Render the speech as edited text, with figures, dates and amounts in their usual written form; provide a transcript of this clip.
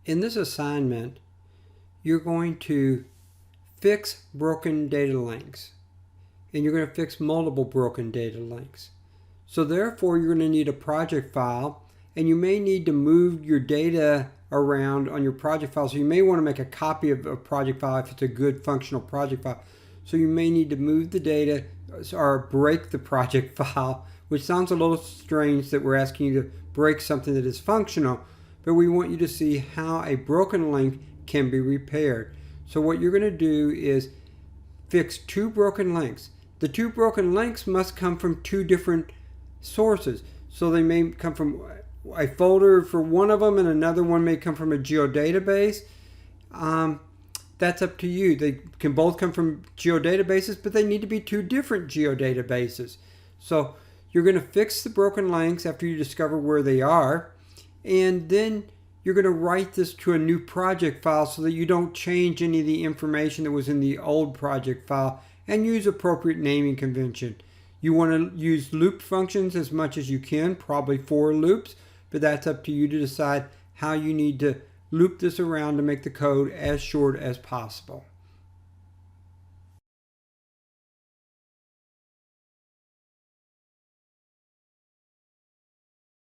In this assignment, you're going to fix broken data links, and you're going to fix multiple broken data links. So therefore, you're going to need a project file, and you may need to move your data around on your project file. So you may want to make a copy of a project file if it's a good functional project file. So you may need to move the data or break the project file, which sounds a little strange that we're asking you to break something that is functional, but we want you to see how a broken link can be repaired. So what you're going to do is fix two broken links. The two broken links must come from two different sources. So they may come from a folder for one of them, and another one may come from a geodatabase. That's up to you. They can both come from geodatabases, but they need to be two different geodatabases. So you're going to fix the broken links after you discover where they are, and then you're going to write this to a new project file so that you don't change any of the information that was in the old project file, and use appropriate naming convention. You want to use loop functions as much as you can, probably 4 loops, but that's up to you to decide how you need to loop this around to make the code as short as possible.